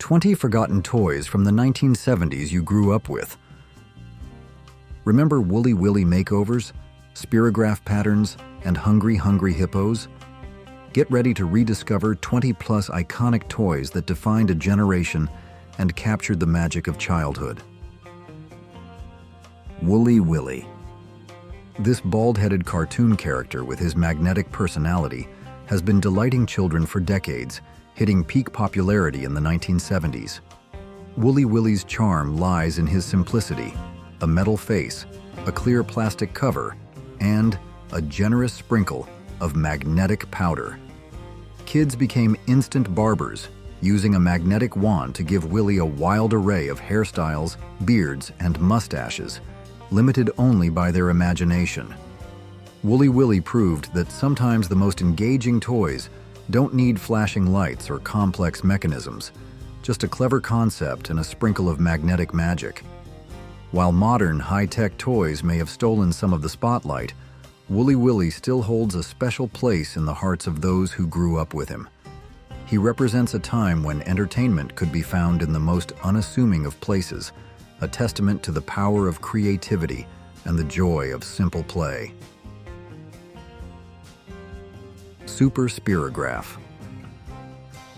20 forgotten toys from the 1970s you grew up with. Remember Wooly Willy makeovers, Spirograph patterns, and Hungry Hungry Hippos? Get ready to rediscover 20-plus iconic toys that defined a generation and captured the magic of childhood. Wooly Willy. This bald-headed cartoon character with his magnetic personality has been delighting children for decades, hitting peak popularity in the 1970s. Wooly Willy's charm lies in his simplicity: a metal face, a clear plastic cover, and a generous sprinkle of magnetic powder. Kids became instant barbers, using a magnetic wand to give Willy a wild array of hairstyles, beards, and mustaches, limited only by their imagination. Wooly Willy proved that sometimes the most engaging toys don't need flashing lights or complex mechanisms, just a clever concept and a sprinkle of magnetic magic. While modern, high-tech toys may have stolen some of the spotlight, Wooly Willy still holds a special place in the hearts of those who grew up with him. He represents a time when entertainment could be found in the most unassuming of places, a testament to the power of creativity and the joy of simple play. Super Spirograph.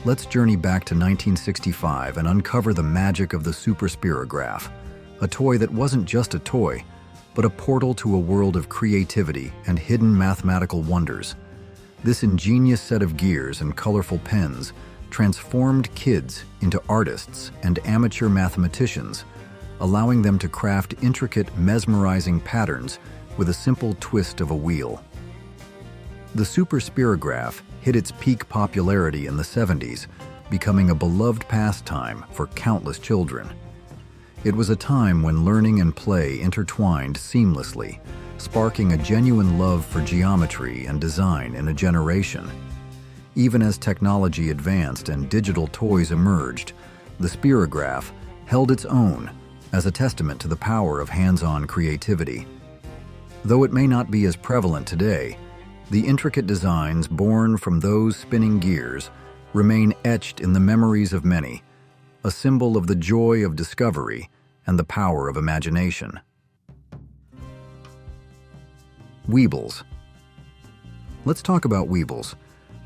Let's journey back to 1965 and uncover the magic of the Super Spirograph, a toy that wasn't just a toy, but a portal to a world of creativity and hidden mathematical wonders. This ingenious set of gears and colorful pens transformed kids into artists and amateur mathematicians, allowing them to craft intricate, mesmerizing patterns with a simple twist of a wheel. The Super Spirograph hit its peak popularity in the 70s, becoming a beloved pastime for countless children. It was a time when learning and play intertwined seamlessly, sparking a genuine love for geometry and design in a generation. Even as technology advanced and digital toys emerged, the Spirograph held its own as a testament to the power of hands-on creativity. Though it may not be as prevalent today, the intricate designs born from those spinning gears remain etched in the memories of many, a symbol of the joy of discovery and the power of imagination. Weebles. Let's talk about Weebles,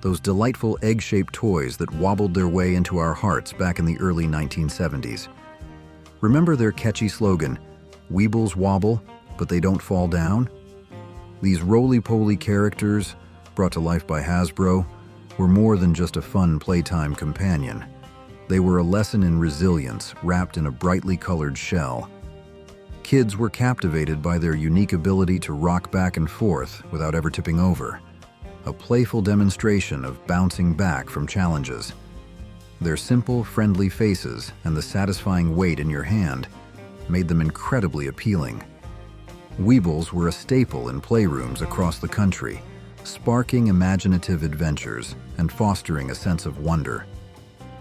those delightful egg-shaped toys that wobbled their way into our hearts back in the early 1970s. Remember their catchy slogan, "Weebles wobble, but they don't fall down"? These roly-poly characters, brought to life by Hasbro, were more than just a fun playtime companion. They were a lesson in resilience wrapped in a brightly colored shell. Kids were captivated by their unique ability to rock back and forth without ever tipping over, a playful demonstration of bouncing back from challenges. Their simple, friendly faces and the satisfying weight in your hand made them incredibly appealing. Weebles were a staple in playrooms across the country, sparking imaginative adventures and fostering a sense of wonder.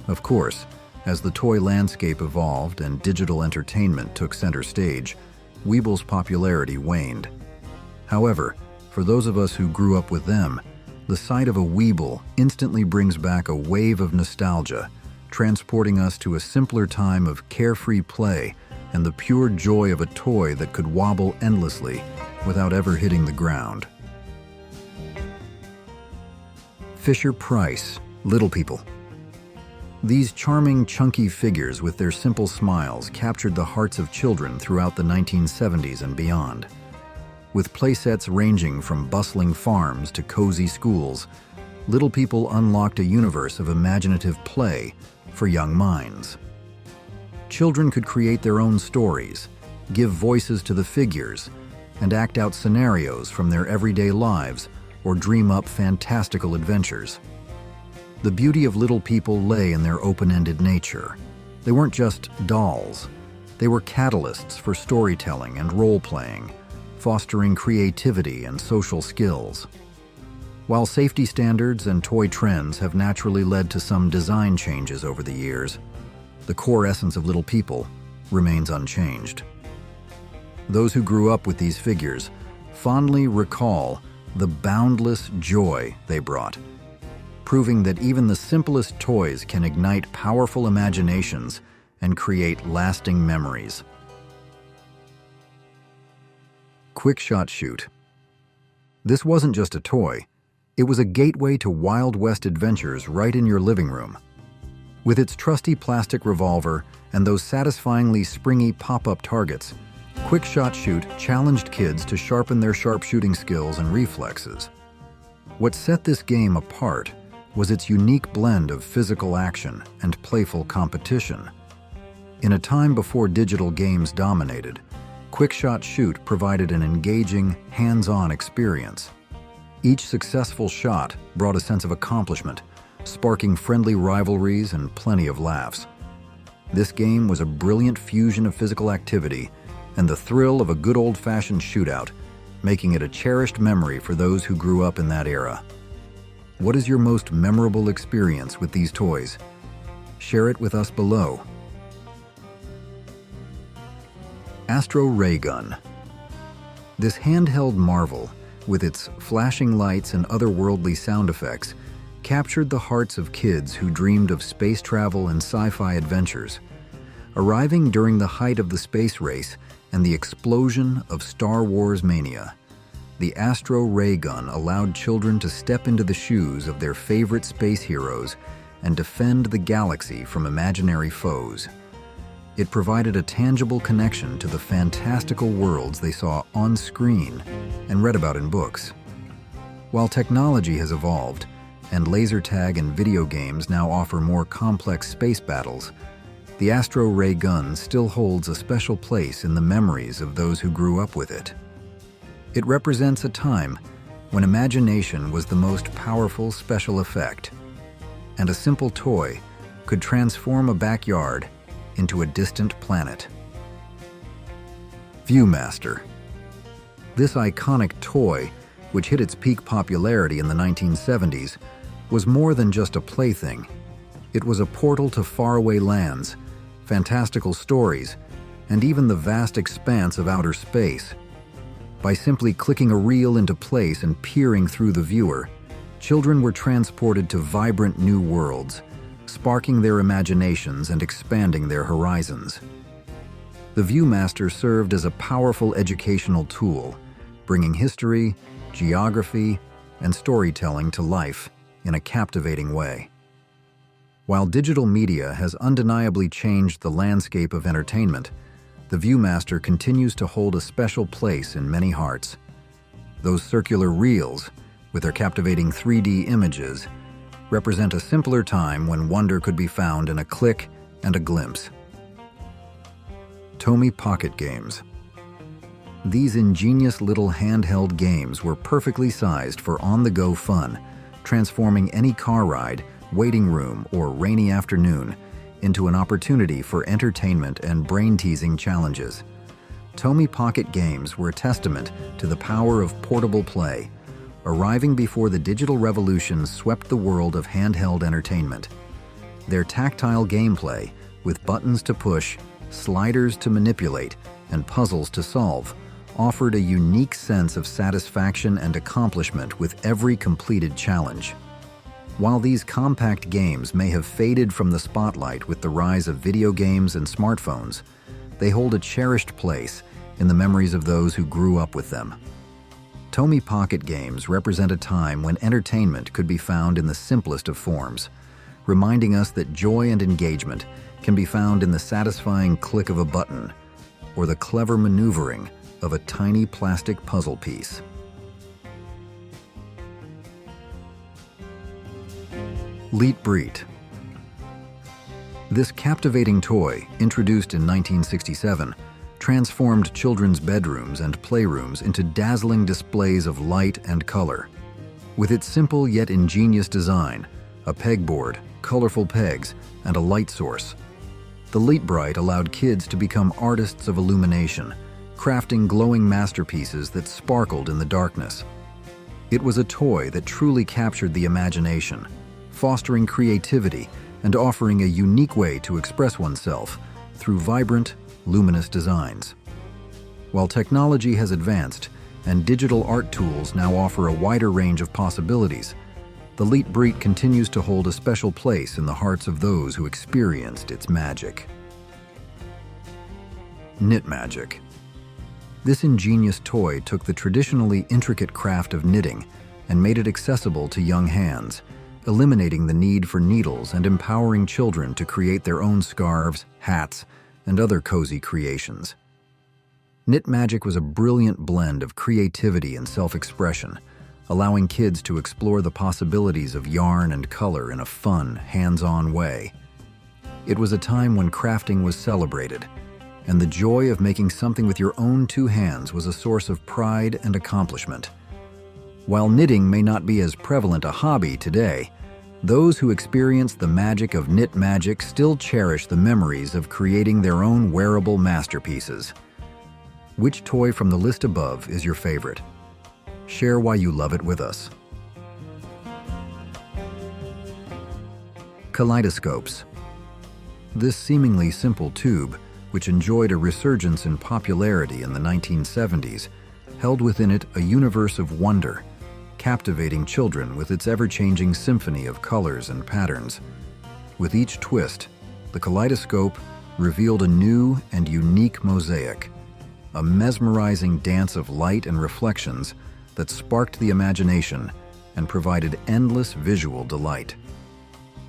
Of course, as the toy landscape evolved and digital entertainment took center stage, Weebles' popularity waned. However, for those of us who grew up with them, the sight of a Weeble instantly brings back a wave of nostalgia, transporting us to a simpler time of carefree play and the pure joy of a toy that could wobble endlessly without ever hitting the ground. Fisher-Price, Little People. These charming, chunky figures with their simple smiles captured the hearts of children throughout the 1970s and beyond. With playsets ranging from bustling farms to cozy schools, Little People unlocked a universe of imaginative play for young minds. Children could create their own stories, give voices to the figures, and act out scenarios from their everyday lives or dream up fantastical adventures. The beauty of Little People lay in their open-ended nature. They weren't just dolls. They were catalysts for storytelling and role-playing, fostering creativity and social skills. While safety standards and toy trends have naturally led to some design changes over the years, the core essence of Little People remains unchanged. Those who grew up with these figures fondly recall the boundless joy they brought. proving that even the simplest toys can ignite powerful imaginations and create lasting memories. Quick Shot Shoot. This wasn't just a toy, it was a gateway to Wild West adventures right in your living room. With its trusty plastic revolver and those satisfyingly springy pop-up targets, Quick Shot Shoot challenged kids to sharpen their sharpshooting skills and reflexes. What set this game apart was its unique blend of physical action and playful competition. In a time before digital games dominated, Quick Shot Shoot provided an engaging, hands-on experience. Each successful shot brought a sense of accomplishment, sparking friendly rivalries and plenty of laughs. This game was a brilliant fusion of physical activity and the thrill of a good old-fashioned shootout, making it a cherished memory for those who grew up in that era. What is your most memorable experience with these toys? Share it with us below. Astro Ray Gun. This handheld marvel, with its flashing lights and otherworldly sound effects, captured the hearts of kids who dreamed of space travel and sci-fi adventures. Arriving during the height of the space race and the explosion of Star Wars mania, the Astro Ray Gun allowed children to step into the shoes of their favorite space heroes and defend the galaxy from imaginary foes. It provided a tangible connection to the fantastical worlds they saw on screen and read about in books. While technology has evolved, and laser tag and video games now offer more complex space battles, the Astro Ray Gun still holds a special place in the memories of those who grew up with it. It represents a time when imagination was the most powerful special effect, and a simple toy could transform a backyard into a distant planet. Viewmaster. This iconic toy, which hit its peak popularity in the 1970s, was more than just a plaything. It was a portal to faraway lands, fantastical stories, and even the vast expanse of outer space. By simply clicking a reel into place and peering through the viewer, children were transported to vibrant new worlds, sparking their imaginations and expanding their horizons. The Viewmaster served as a powerful educational tool, bringing history, geography, and storytelling to life in a captivating way. While digital media has undeniably changed the landscape of entertainment, the Viewmaster continues to hold a special place in many hearts. Those circular reels, with their captivating 3D images, represent a simpler time when wonder could be found in a click and a glimpse. Tomy Pocket Games. These ingenious little handheld games were perfectly sized for on-the-go fun, transforming any car ride, waiting room, or rainy afternoon into an opportunity for entertainment and brain-teasing challenges. Tomy Pocket Games were a testament to the power of portable play, arriving before the digital revolution swept the world of handheld entertainment. Their tactile gameplay, with buttons to push, sliders to manipulate, and puzzles to solve, offered a unique sense of satisfaction and accomplishment with every completed challenge. While these compact games may have faded from the spotlight with the rise of video games and smartphones, they hold a cherished place in the memories of those who grew up with them. Tomy Pocket Games represent a time when entertainment could be found in the simplest of forms, reminding us that joy and engagement can be found in the satisfying click of a button or the clever maneuvering of a tiny plastic puzzle piece. Lite-Brite. This captivating toy, introduced in 1967, transformed children's bedrooms and playrooms into dazzling displays of light and color. With its simple yet ingenious design, a pegboard, colorful pegs, and a light source, the Lite-Brite allowed kids to become artists of illumination, crafting glowing masterpieces that sparkled in the darkness. It was a toy that truly captured the imagination, fostering creativity and offering a unique way to express oneself through vibrant, luminous designs. While technology has advanced and digital art tools now offer a wider range of possibilities, the Lite-Brite continues to hold a special place in the hearts of those who experienced its magic. Knit magic. This ingenious toy took the traditionally intricate craft of knitting and made it accessible to young hands, eliminating the need for needles and empowering children to create their own scarves, hats, and other cozy creations. Knit magic was a brilliant blend of creativity and self-expression, allowing kids to explore the possibilities of yarn and color in a fun, hands-on way. It was a time when crafting was celebrated, and the joy of making something with your own two hands was a source of pride and accomplishment. While knitting may not be as prevalent a hobby today, those who experienced the magic of knit magic still cherish the memories of creating their own wearable masterpieces. Which toy from the list above is your favorite? Share why you love it with us. Kaleidoscopes. This seemingly simple tube, which enjoyed a resurgence in popularity in the 1970s, held within it a universe of wonder, captivating children with its ever-changing symphony of colors and patterns. With each twist, the kaleidoscope revealed a new and unique mosaic, a mesmerizing dance of light and reflections that sparked the imagination and provided endless visual delight.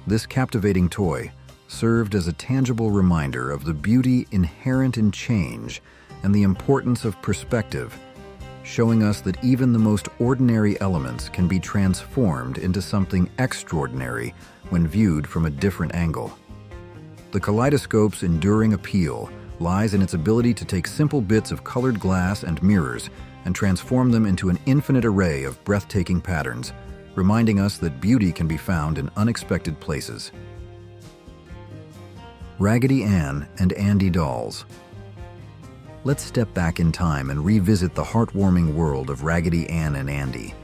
This captivating toy served as a tangible reminder of the beauty inherent in change and the importance of perspective, showing us that even the most ordinary elements can be transformed into something extraordinary when viewed from a different angle. The kaleidoscope's enduring appeal lies in its ability to take simple bits of colored glass and mirrors and transform them into an infinite array of breathtaking patterns, reminding us that beauty can be found in unexpected places. Raggedy Ann and Andy dolls. Let's step back in time and revisit the heartwarming world of Raggedy Ann and Andy.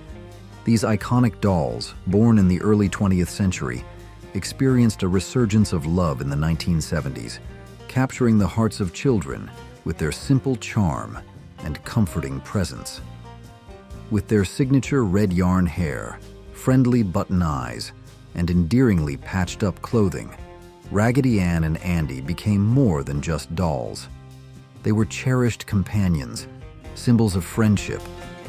These iconic dolls, born in the early 20th century, experienced a resurgence of love in the 1970s, capturing the hearts of children with their simple charm and comforting presence. With their signature red yarn hair, friendly button eyes, and endearingly patched-up clothing, Raggedy Ann and Andy became more than just dolls. They were cherished companions, symbols of friendship,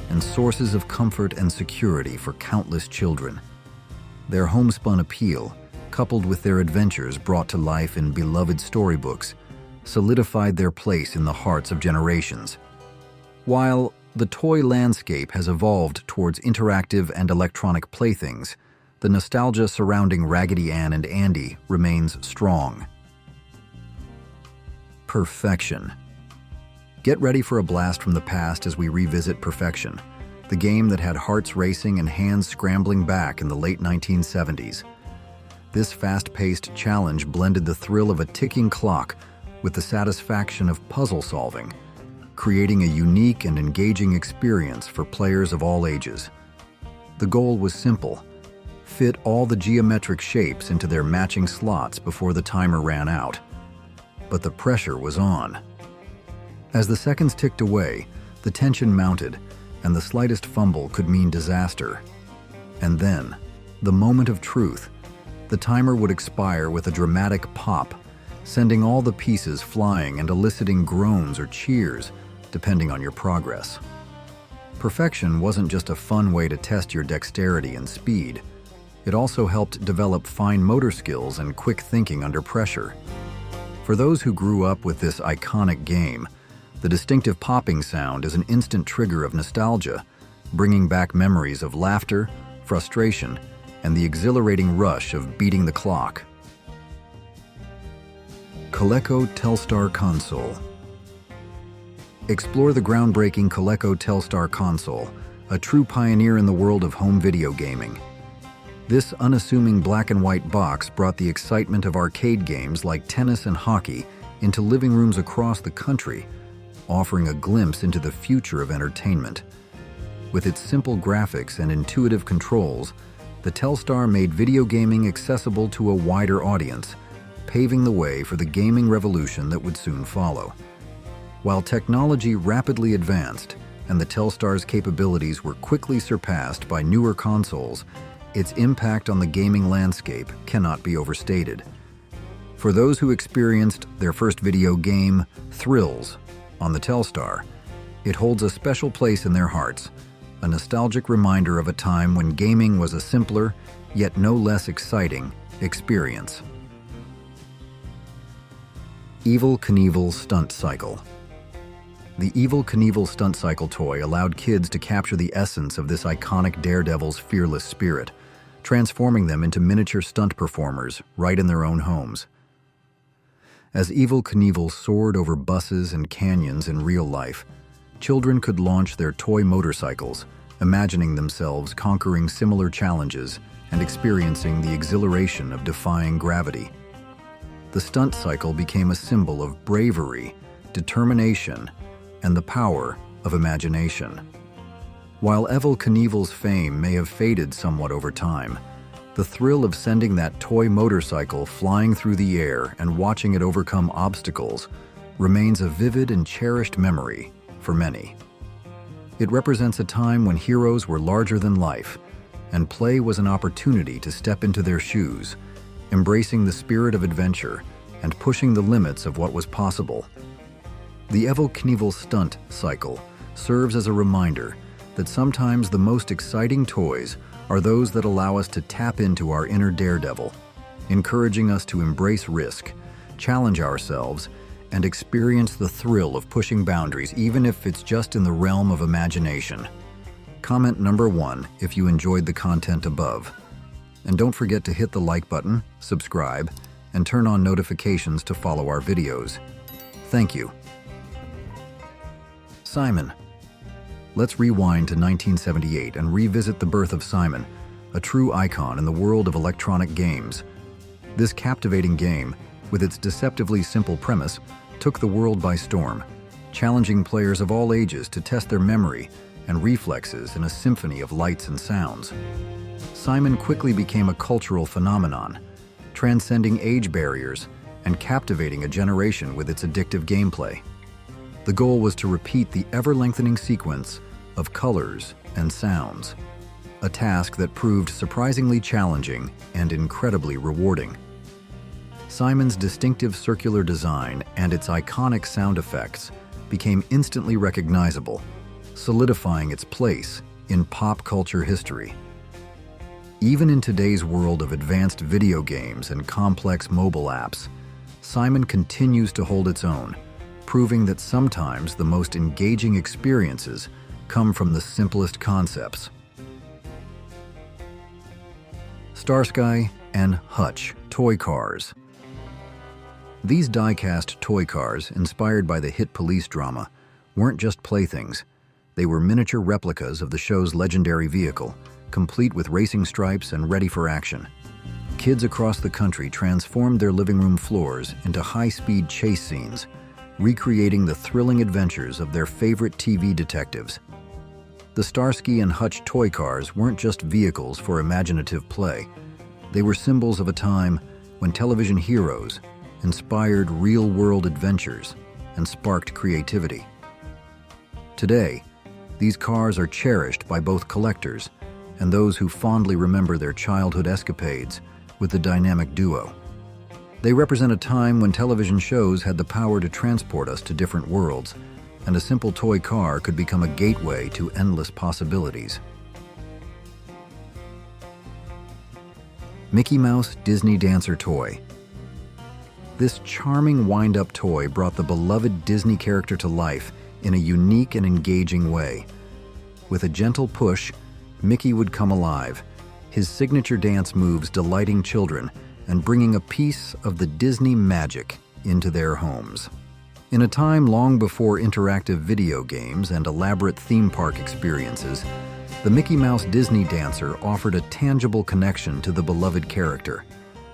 and sources of comfort and security for countless children. Their homespun appeal, coupled with their adventures brought to life in beloved storybooks, solidified their place in the hearts of generations. While the toy landscape has evolved towards interactive and electronic playthings, the nostalgia surrounding Raggedy Ann and Andy remains strong. Perfection. Get ready for a blast from the past as we revisit Perfection, the game that had hearts racing and hands scrambling back in the late 1970s. This fast-paced challenge blended the thrill of a ticking clock with the satisfaction of puzzle solving, creating a unique and engaging experience for players of all ages. The goal was simple: fit all the geometric shapes into their matching slots before the timer ran out. But the pressure was on. As the seconds ticked away, the tension mounted, and the slightest fumble could mean disaster. And then, the moment of truth. The timer would expire with a dramatic pop, sending all the pieces flying and eliciting groans or cheers, depending on your progress. Perfection wasn't just a fun way to test your dexterity and speed. It also helped develop fine motor skills and quick thinking under pressure. For those who grew up with this iconic game, the distinctive popping sound is an instant trigger of nostalgia, bringing back memories of laughter, frustration, and the exhilarating rush of beating the clock. Coleco Telstar Console. Explore the groundbreaking Coleco Telstar Console, a true pioneer in the world of home video gaming. This unassuming black and white box brought the excitement of arcade games like tennis and hockey into living rooms across the country, offering a glimpse into the future of entertainment. With its simple graphics and intuitive controls, the Telstar made video gaming accessible to a wider audience, paving the way for the gaming revolution that would soon follow. While technology rapidly advanced and the Telstar's capabilities were quickly surpassed by newer consoles, its impact on the gaming landscape cannot be overstated. For those who experienced their first video game, Thrills, on the Telstar, it holds a special place in their hearts, a nostalgic reminder of a time when gaming was a simpler, yet no less exciting, experience. Evel Knievel Stunt Cycle. The Evel Knievel Stunt Cycle toy allowed kids to capture the essence of this iconic daredevil's fearless spirit, transforming them into miniature stunt performers right in their own homes. As Evel Knievel soared over buses and canyons in real life, children could launch their toy motorcycles, imagining themselves conquering similar challenges and experiencing the exhilaration of defying gravity. The stunt cycle became a symbol of bravery, determination, and the power of imagination. While Evel Knievel's fame may have faded somewhat over time, the thrill of sending that toy motorcycle flying through the air and watching it overcome obstacles remains a vivid and cherished memory for many. It represents a time when heroes were larger than life, and play was an opportunity to step into their shoes, embracing the spirit of adventure and pushing the limits of what was possible. The Evel Knievel Stunt Cycle serves as a reminder that sometimes the most exciting toys are those that allow us to tap into our inner daredevil, encouraging us to embrace risk, challenge ourselves, and experience the thrill of pushing boundaries, even if it's just in the realm of imagination. Comment number 1 if you enjoyed the content above. And don't forget to hit the like button, subscribe, and turn on notifications to follow our videos. Thank you. Simon. Let's rewind to 1978 and revisit the birth of Simon, a true icon in the world of electronic games. This captivating game, with its deceptively simple premise, took the world by storm, challenging players of all ages to test their memory and reflexes in a symphony of lights and sounds. Simon quickly became a cultural phenomenon, transcending age barriers and captivating a generation with its addictive gameplay. The goal was to repeat the ever-lengthening sequence of colors and sounds, a task that proved surprisingly challenging and incredibly rewarding. Simon's distinctive circular design and its iconic sound effects became instantly recognizable, solidifying its place in pop culture history. Even in today's world of advanced video games and complex mobile apps, Simon continues to hold its own, proving that sometimes the most engaging experiences come from the simplest concepts. Starsky and Hutch toy cars. These die-cast toy cars, inspired by the hit police drama, weren't just playthings. They were miniature replicas of the show's legendary vehicle, complete with racing stripes and ready for action. Kids across the country transformed their living room floors into high-speed chase scenes, recreating the thrilling adventures of their favorite TV detectives. The Starsky and Hutch toy cars weren't just vehicles for imaginative play. They were symbols of a time when television heroes inspired real-world adventures and sparked creativity. Today, these cars are cherished by both collectors and those who fondly remember their childhood escapades with the dynamic duo. They represent a time when television shows had the power to transport us to different worlds, and a simple toy car could become a gateway to endless possibilities. Mickey Mouse Disney Dancer Toy. This charming wind-up toy brought the beloved Disney character to life in a unique and engaging way. With a gentle push, Mickey would come alive, his signature dance moves delighting children and bringing a piece of the Disney magic into their homes. In a time long before interactive video games and elaborate theme park experiences, the Mickey Mouse Disney Dancer offered a tangible connection to the beloved character,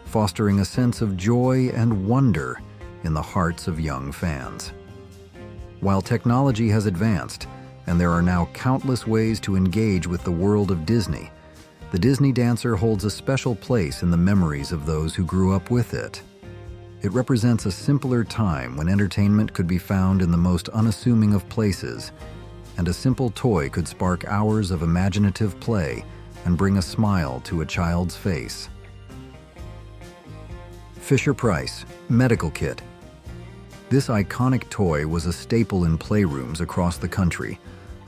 fostering a sense of joy and wonder in the hearts of young fans. While technology has advanced, and there are now countless ways to engage with the world of Disney, the Disney Dancer holds a special place in the memories of those who grew up with it. It represents a simpler time when entertainment could be found in the most unassuming of places, and a simple toy could spark hours of imaginative play and bring a smile to a child's face. Fisher-Price Medical Kit. This iconic toy was a staple in playrooms across the country,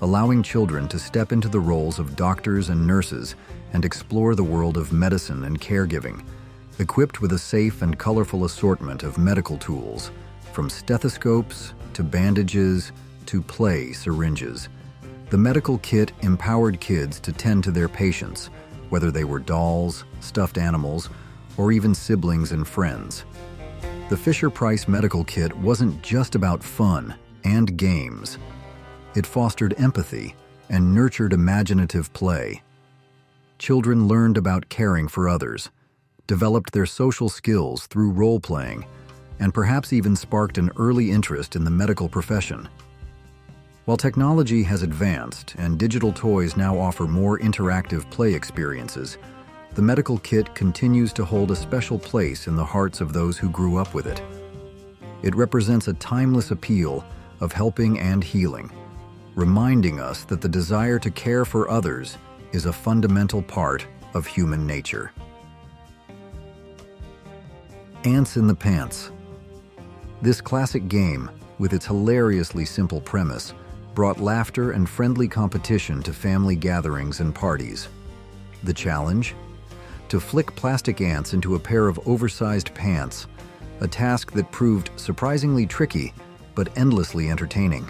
allowing children to step into the roles of doctors and nurses and explore the world of medicine and caregiving. Equipped with a safe and colorful assortment of medical tools, from stethoscopes to bandages to play syringes, the medical kit empowered kids to tend to their patients, whether they were dolls, stuffed animals, or even siblings and friends. The Fisher-Price Medical Kit wasn't just about fun and games. It fostered empathy and nurtured imaginative play. Children learned about caring for others, developed their social skills through role-playing, and perhaps even sparked an early interest in the medical profession. While technology has advanced and digital toys now offer more interactive play experiences, the medical kit continues to hold a special place in the hearts of those who grew up with it. It represents a timeless appeal of helping and healing, reminding us that the desire to care for others is a fundamental part of human nature. Ants in the Pants. This classic game, with its hilariously simple premise, brought laughter and friendly competition to family gatherings and parties. The challenge? To flick plastic ants into a pair of oversized pants, a task that proved surprisingly tricky but endlessly entertaining.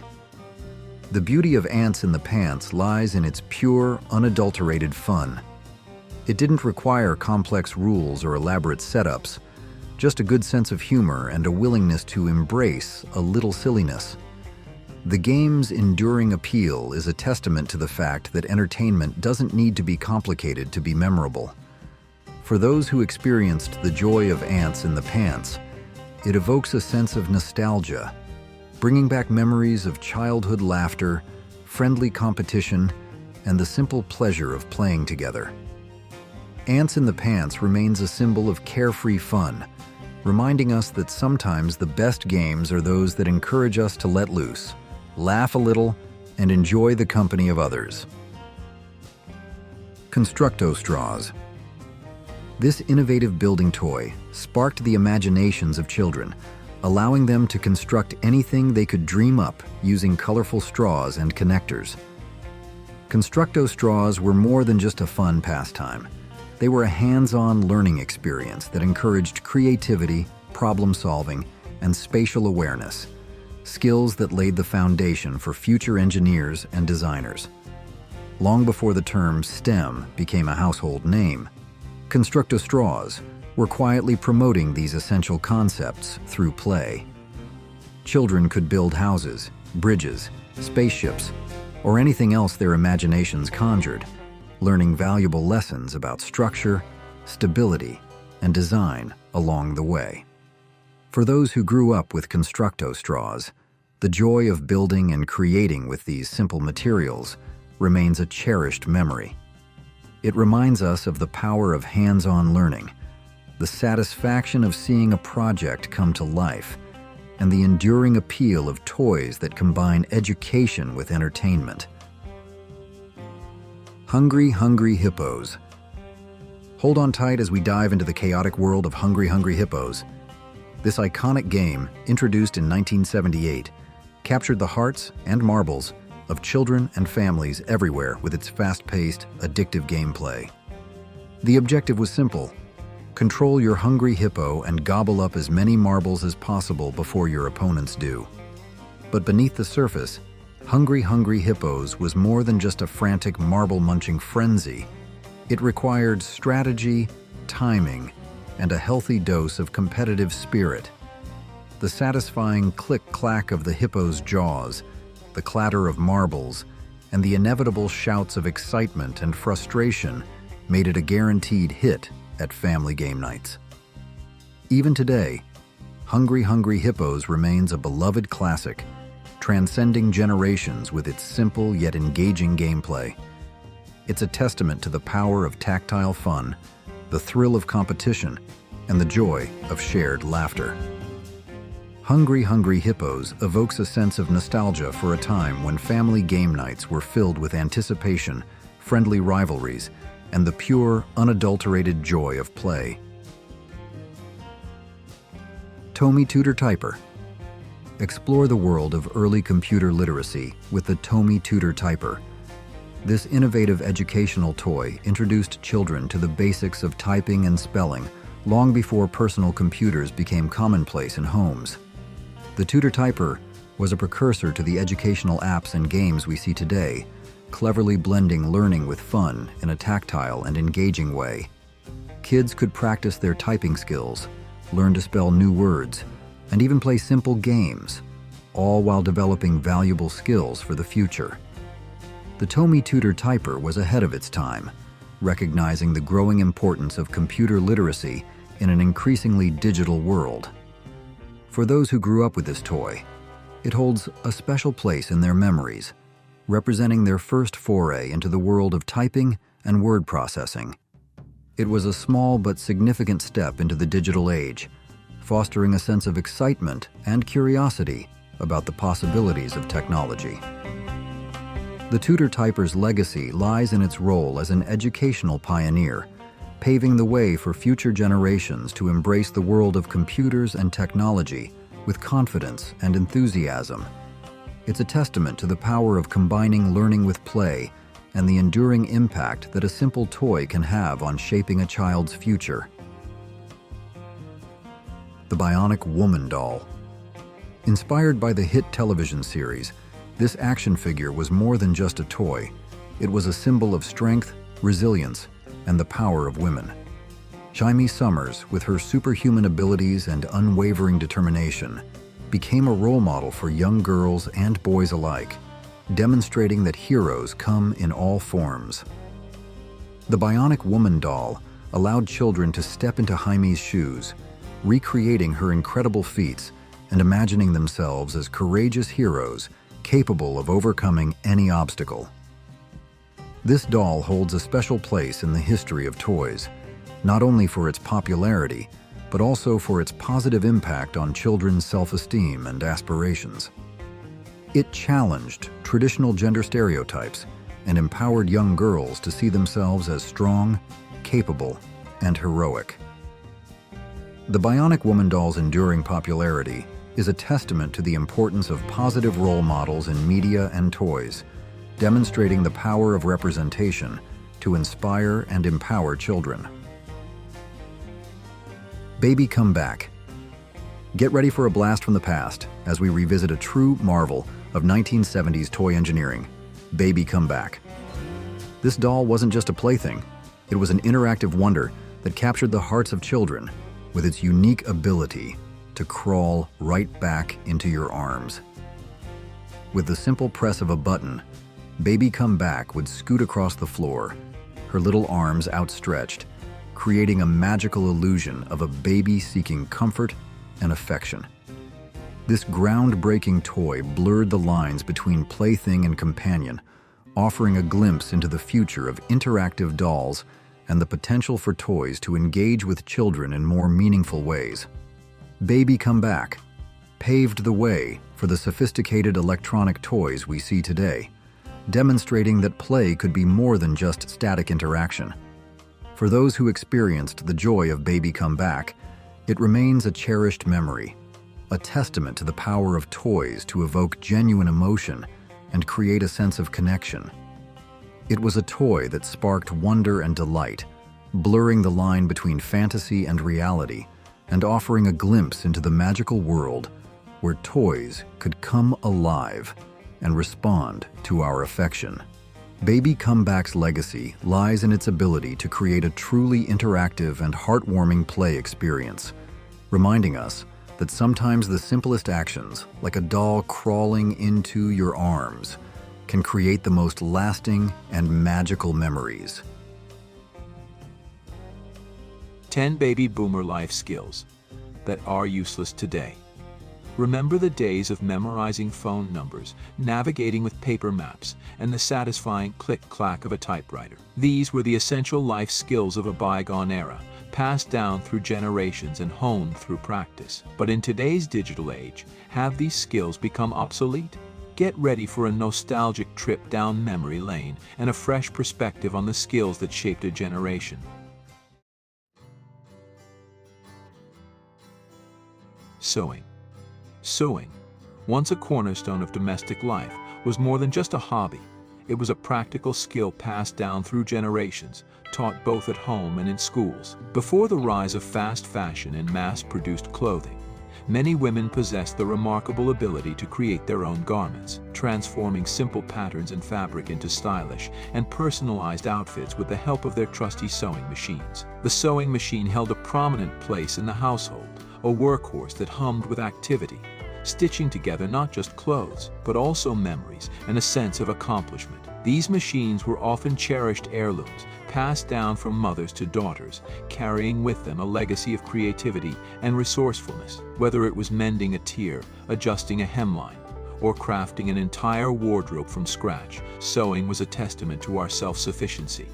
The beauty of Ants in the Pants lies in its pure, unadulterated fun. It didn't require complex rules or elaborate setups, just a good sense of humor and a willingness to embrace a little silliness. The game's enduring appeal is a testament to the fact that entertainment doesn't need to be complicated to be memorable. For those who experienced the joy of Ants in the Pants, it evokes a sense of nostalgia, bringing back memories of childhood laughter, friendly competition, and the simple pleasure of playing together. Ants in the Pants remains a symbol of carefree fun, reminding us that sometimes the best games are those that encourage us to let loose, laugh a little, and enjoy the company of others. Constructo Straws. This innovative building toy sparked the imaginations of children, allowing them to construct anything they could dream up using colorful straws and connectors. Constructo Straws were more than just a fun pastime. They were a hands-on learning experience that encouraged creativity, problem-solving, and spatial awareness, skills that laid the foundation for future engineers and designers. Long before the term STEM became a household name, Constructo Straws were quietly promoting these essential concepts through play. Children could build houses, bridges, spaceships, or anything else their imaginations conjured, learning valuable lessons about structure, stability, and design along the way. For those who grew up with Constructo Straws, the joy of building and creating with these simple materials remains a cherished memory. It reminds us of the power of hands-on learning, the satisfaction of seeing a project come to life, and the enduring appeal of toys that combine education with entertainment. Hungry Hungry Hippos. Hold on tight as we dive into the chaotic world of Hungry Hungry Hippos. This iconic game, introduced in 1978, captured the hearts and marbles of children and families everywhere with its fast-paced, addictive gameplay. The objective was simple: control your hungry hippo and gobble up as many marbles as possible before your opponents do. But beneath the surface, Hungry Hungry Hippos was more than just a frantic marble-munching frenzy. It required strategy, timing, and a healthy dose of competitive spirit. The satisfying click-clack of the hippo's jaws, the clatter of marbles, and the inevitable shouts of excitement and frustration made it a guaranteed hit at family game nights. Even today, Hungry Hungry Hippos remains a beloved classic, transcending generations with its simple yet engaging gameplay. It's a testament to the power of tactile fun, the thrill of competition, and the joy of shared laughter. Hungry Hungry Hippos evokes a sense of nostalgia for a time when family game nights were filled with anticipation, friendly rivalries, and the pure, unadulterated joy of play. Tomy Tutor Typer. Explore the world of early computer literacy with the Tomy Tutor Typer. This innovative educational toy introduced children to the basics of typing and spelling long before personal computers became commonplace in homes. The Tutor Typer was a precursor to the educational apps and games we see today, cleverly blending learning with fun in a tactile and engaging way. Kids could practice their typing skills, learn to spell new words, and even play simple games, all while developing valuable skills for the future. The Tomy Tutor Typer was ahead of its time, recognizing the growing importance of computer literacy in an increasingly digital world. For those who grew up with this toy, it holds a special place in their memories, representing their first foray into the world of typing and word processing. It was a small but significant step into the digital age, fostering a sense of excitement and curiosity about the possibilities of technology. The Tutor Typer's legacy lies in its role as an educational pioneer, paving the way for future generations to embrace the world of computers and technology with confidence and enthusiasm. It's a testament to the power of combining learning with play and the enduring impact that a simple toy can have on shaping a child's future. The Bionic Woman Doll. Inspired by the hit television series, this action figure was more than just a toy. It was a symbol of strength, resilience, and the power of women. Jaime Summers, with her superhuman abilities and unwavering determination, became a role model for young girls and boys alike, demonstrating that heroes come in all forms. The Bionic Woman doll allowed children to step into Jaime's shoes, recreating her incredible feats and imagining themselves as courageous heroes capable of overcoming any obstacle. This doll holds a special place in the history of toys, not only for its popularity, but also for its positive impact on children's self-esteem and aspirations. It challenged traditional gender stereotypes and empowered young girls to see themselves as strong, capable, and heroic. The Bionic Woman doll's enduring popularity is a testament to the importance of positive role models in media and toys, demonstrating the power of representation to inspire and empower children. Baby Come Back. Get ready for a blast from the past as we revisit a true marvel of 1970s toy engineering, Baby Come Back. This doll wasn't just a plaything, it was an interactive wonder that captured the hearts of children with its unique ability to crawl right back into your arms. With the simple press of a button, Baby Come Back would scoot across the floor, her little arms outstretched, creating a magical illusion of a baby seeking comfort and affection. This groundbreaking toy blurred the lines between plaything and companion, offering a glimpse into the future of interactive dolls and the potential for toys to engage with children in more meaningful ways. Baby Come Back paved the way for the sophisticated electronic toys we see today, demonstrating that play could be more than just static interaction. For those who experienced the joy of Baby Come Back, it remains a cherished memory, a testament to the power of toys to evoke genuine emotion and create a sense of connection. It was a toy that sparked wonder and delight, blurring the line between fantasy and reality and offering a glimpse into the magical world where toys could come alive and respond to our affection. Baby Come Back's legacy lies in its ability to create a truly interactive and heartwarming play experience, reminding us that sometimes the simplest actions, like a doll crawling into your arms, can create the most lasting and magical memories. 10 baby boomer life skills that are useless today. Remember the days of memorizing phone numbers, navigating with paper maps, and the satisfying click-clack of a typewriter. These were the essential life skills of a bygone era, passed down through generations and honed through practice. But in today's digital age, have these skills become obsolete? Get ready for a nostalgic trip down memory lane and a fresh perspective on the skills that shaped a generation. Sewing. Sewing, once a cornerstone of domestic life, was more than just a hobby. It was a practical skill passed down through generations, taught both at home and in schools. Before the rise of fast fashion and mass-produced clothing, many women possessed the remarkable ability to create their own garments, transforming simple patterns and fabric into stylish and personalized outfits with the help of their trusty sewing machines. The sewing machine held a prominent place in the household, a workhorse that hummed with activity, stitching together not just clothes, but also memories and a sense of accomplishment. These machines were often cherished heirlooms, passed down from mothers to daughters, carrying with them a legacy of creativity and resourcefulness. Whether it was mending a tear, adjusting a hemline, or crafting an entire wardrobe from scratch, sewing was a testament to our self-sufficiency.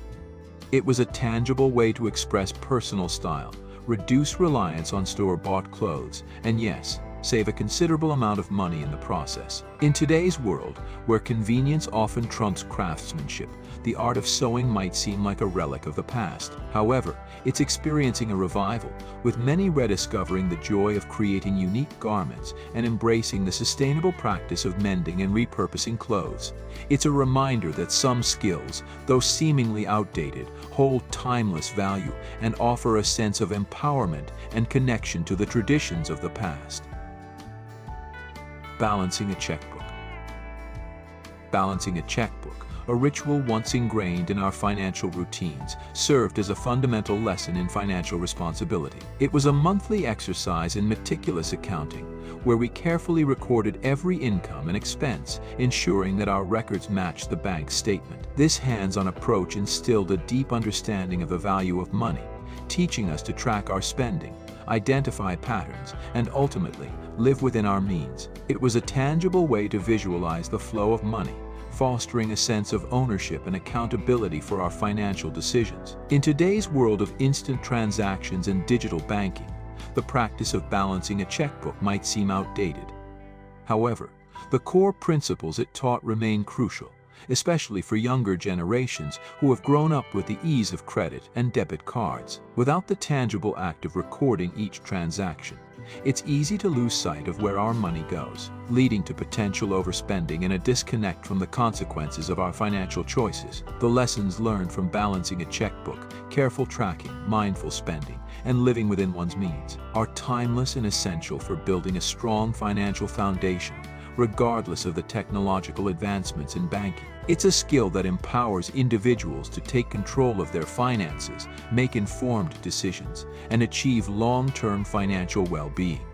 It was a tangible way to express personal style, reduce reliance on store-bought clothes, and yes, save a considerable amount of money in the process. In today's world, where convenience often trumps craftsmanship, the art of sewing might seem like a relic of the past. However, it's experiencing a revival, with many rediscovering the joy of creating unique garments and embracing the sustainable practice of mending and repurposing clothes. It's a reminder that some skills, though seemingly outdated, hold timeless value and offer a sense of empowerment and connection to the traditions of the past. Balancing a checkbook. Balancing a checkbook, a ritual once ingrained in our financial routines, served as a fundamental lesson in financial responsibility. It was a monthly exercise in meticulous accounting, where we carefully recorded every income and expense, ensuring that our records matched the bank statement. This hands-on approach instilled a deep understanding of the value of money, teaching us to track our spending, identify patterns, and ultimately live within our means. It was a tangible way to visualize the flow of money, fostering a sense of ownership and accountability for our financial decisions. In today's world of instant transactions and digital banking, the practice of balancing a checkbook might seem outdated. However, the core principles it taught remain crucial, especially for younger generations who have grown up with the ease of credit and debit cards. Without the tangible act of recording each transaction, it's easy to lose sight of where our money goes, leading to potential overspending and a disconnect from the consequences of our financial choices. The lessons learned from balancing a checkbook, careful tracking, mindful spending, and living within one's means are timeless and essential for building a strong financial foundation, regardless of the technological advancements in banking. It's a skill that empowers individuals to take control of their finances, make informed decisions, and achieve long-term financial well-being.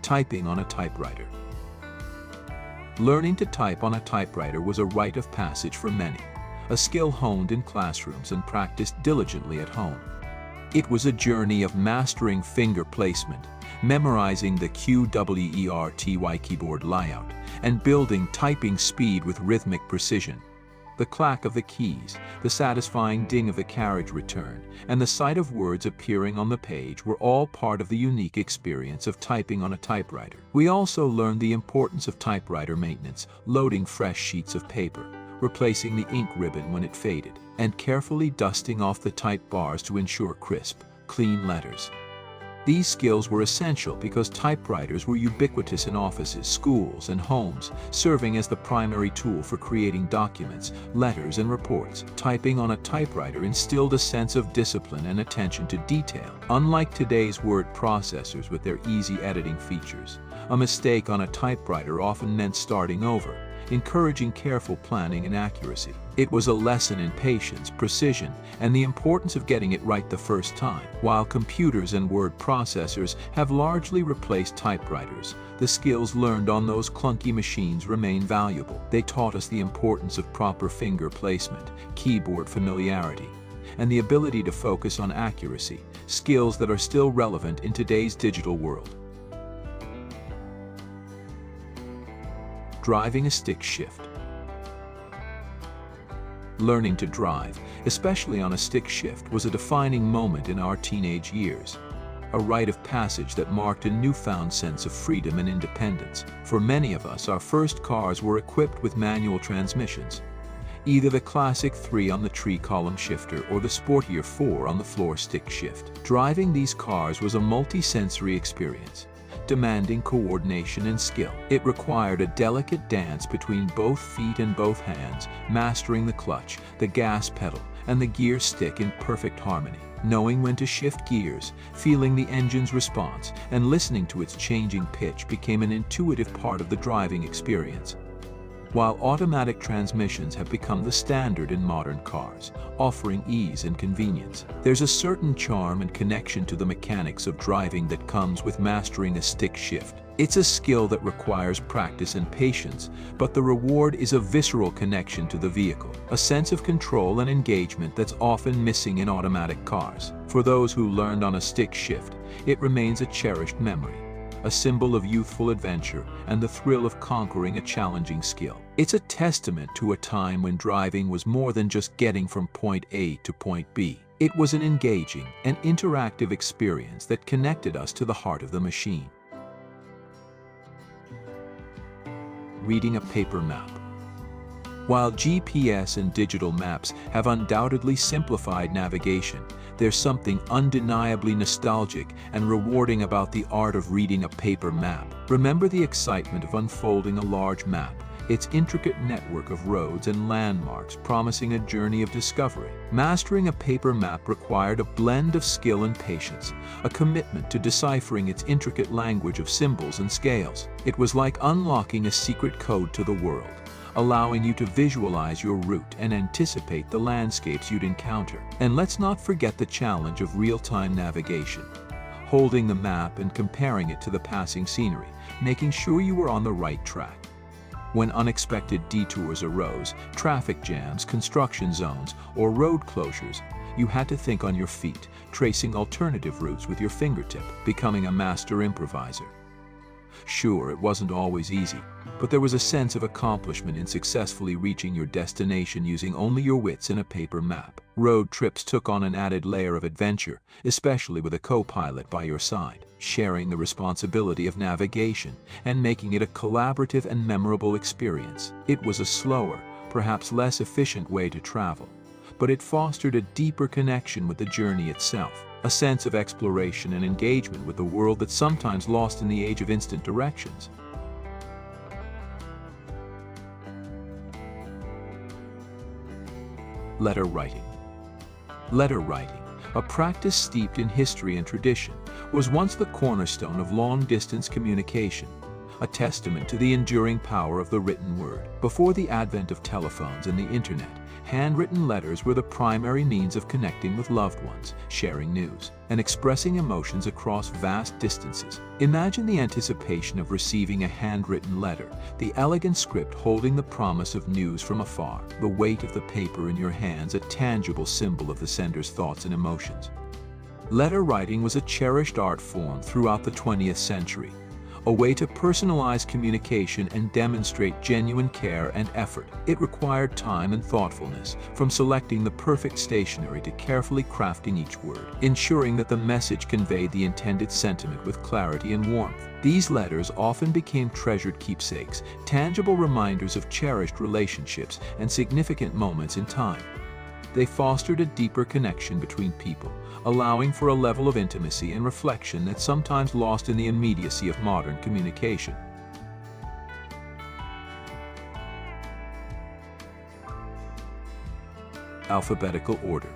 Typing on a typewriter. Learning to type on a typewriter was a rite of passage for many, a skill honed in classrooms and practiced diligently at home. It was a journey of mastering finger placement, memorizing the QWERTY keyboard layout, and building typing speed with rhythmic precision. The clack of the keys, the satisfying ding of the carriage return, and the sight of words appearing on the page were all part of the unique experience of typing on a typewriter. We also learned the importance of typewriter maintenance, loading fresh sheets of paper, replacing the ink ribbon when it faded, and carefully dusting off the type bars to ensure crisp, clean letters. These skills were essential because typewriters were ubiquitous in offices, schools, and homes, serving as the primary tool for creating documents, letters, and reports. Typing on a typewriter instilled a sense of discipline and attention to detail. Unlike today's word processors with their easy editing features, a mistake on a typewriter often meant starting over, encouraging careful planning and accuracy. It was a lesson in patience, precision, and the importance of getting it right the first time. While computers and word processors have largely replaced typewriters, the skills learned on those clunky machines remain valuable. They taught us the importance of proper finger placement, keyboard familiarity, and the ability to focus on accuracy, skills that are still relevant in today's digital world. Driving a stick shift. Learning to drive, especially on a stick shift, was a defining moment in our teenage years. A rite of passage that marked a newfound sense of freedom and independence. For many of us, our first cars were equipped with manual transmissions. Either the classic 3 on the tree column shifter or the sportier 4 on the floor stick shift. Driving these cars was a multi-sensory experience, demanding coordination and skill. It required a delicate dance between both feet and both hands, mastering the clutch, the gas pedal, and the gear stick in perfect harmony. Knowing when to shift gears, feeling the engine's response, and listening to its changing pitch became an intuitive part of the driving experience. While automatic transmissions have become the standard in modern cars, offering ease and convenience, there's a certain charm and connection to the mechanics of driving that comes with mastering a stick shift. It's a skill that requires practice and patience, but the reward is a visceral connection to the vehicle, a sense of control and engagement that's often missing in automatic cars. For those who learned on a stick shift, it remains a cherished memory, a symbol of youthful adventure and the thrill of conquering a challenging skill. It's a testament to a time when driving was more than just getting from point A to point B. It was an engaging and interactive experience that connected us to the heart of the machine. Reading a paper map. While GPS and digital maps have undoubtedly simplified navigation, there's something undeniably nostalgic and rewarding about the art of reading a paper map. Remember the excitement of unfolding a large map, its intricate network of roads and landmarks promising a journey of discovery. Mastering a paper map required a blend of skill and patience, a commitment to deciphering its intricate language of symbols and scales. It was like unlocking a secret code to the world, allowing you to visualize your route and anticipate the landscapes you'd encounter. And let's not forget the challenge of real-time navigation, holding the map and comparing it to the passing scenery, making sure you were on the right track. When unexpected detours arose, traffic jams, construction zones, or road closures, you had to think on your feet, tracing alternative routes with your fingertip, becoming a master improviser. Sure, it wasn't always easy, but there was a sense of accomplishment in successfully reaching your destination using only your wits and a paper map. Road trips took on an added layer of adventure, especially with a co-pilot by your side, sharing the responsibility of navigation and making it a collaborative and memorable experience. It was a slower, perhaps less efficient way to travel, but it fostered a deeper connection with the journey itself, a sense of exploration and engagement with the world that's sometimes lost in the age of instant directions. Letter writing. Letter writing, a practice steeped in history and tradition, was once the cornerstone of long-distance communication, a testament to the enduring power of the written word. Before the advent of telephones and the internet, handwritten letters were the primary means of connecting with loved ones, sharing news, and expressing emotions across vast distances. Imagine the anticipation of receiving a handwritten letter, the elegant script holding the promise of news from afar, the weight of the paper in your hands a tangible symbol of the sender's thoughts and emotions. Letter writing was a cherished art form throughout the 20th century, a way to personalize communication and demonstrate genuine care and effort. It required time and thoughtfulness, from selecting the perfect stationery to carefully crafting each word, ensuring that the message conveyed the intended sentiment with clarity and warmth. These letters often became treasured keepsakes, tangible reminders of cherished relationships and significant moments in time. They fostered a deeper connection between people, allowing for a level of intimacy and reflection that's sometimes lost in the immediacy of modern communication. Alphabetical order.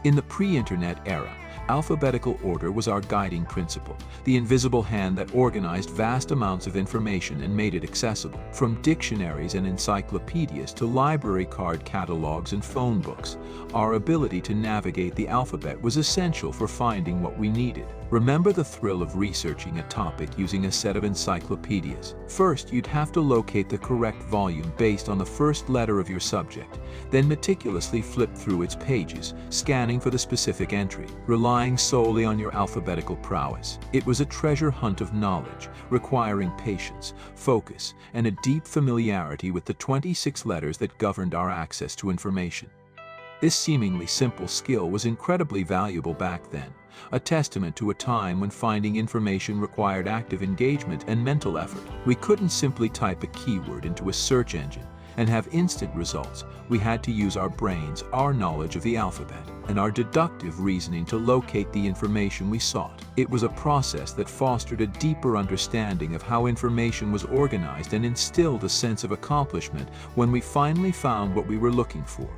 In the pre-internet era, alphabetical order was our guiding principle, the invisible hand that organized vast amounts of information and made it accessible. From dictionaries and encyclopedias to library card catalogs and phone books, our ability to navigate the alphabet was essential for finding what we needed. Remember the thrill of researching a topic using a set of encyclopedias. First, you'd have to locate the correct volume based on the first letter of your subject, then meticulously flip through its pages, scanning for the specific entry, relying solely on your alphabetical prowess. It was a treasure hunt of knowledge, requiring patience, focus, and a deep familiarity with the 26 letters that governed our access to information. This seemingly simple skill was incredibly valuable back then, a testament to a time when finding information required active engagement and mental effort. We couldn't simply type a keyword into a search engine and have instant results. We had to use our brains, our knowledge of the alphabet, and our deductive reasoning to locate the information we sought. It was a process that fostered a deeper understanding of how information was organized and instilled a sense of accomplishment when we finally found what we were looking for.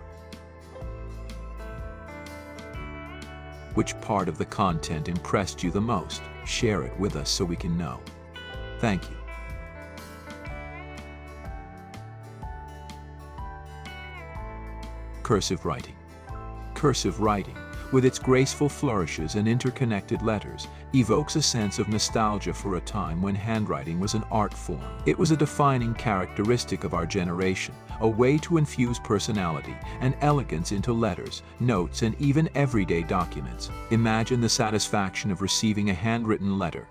Which part of the content impressed you the most? Share it with us so we can know. Thank you. Cursive writing. Cursive writing, with its graceful flourishes and interconnected letters, evokes a sense of nostalgia for a time when handwriting was an art form. It was a defining characteristic of our generation, a way to infuse personality and elegance into letters, notes, and even everyday documents. Imagine the satisfaction of receiving a handwritten letter,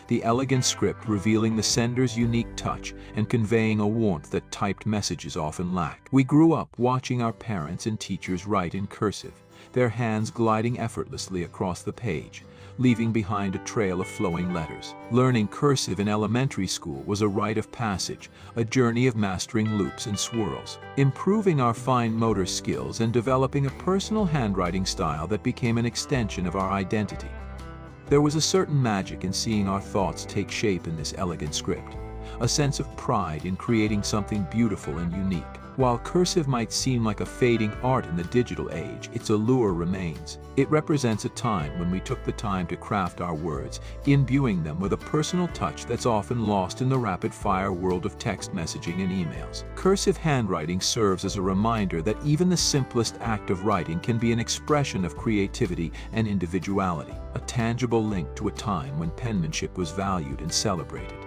the elegant script revealing the sender's unique touch and conveying a warmth that typed messages often lack. We grew up watching our parents and teachers write in cursive, their hands gliding effortlessly across the page, leaving behind a trail of flowing letters. Learning cursive in elementary school was a rite of passage, a journey of mastering loops and swirls, improving our fine motor skills and developing a personal handwriting style that became an extension of our identity. There was a certain magic in seeing our thoughts take shape in this elegant script, a sense of pride in creating something beautiful and unique. While cursive might seem like a fading art in the digital age, its allure remains. It represents a time when we took the time to craft our words, imbuing them with a personal touch that's often lost in the rapid-fire world of text messaging and emails. Cursive handwriting serves as a reminder that even the simplest act of writing can be an expression of creativity and individuality, a tangible link to a time when penmanship was valued and celebrated.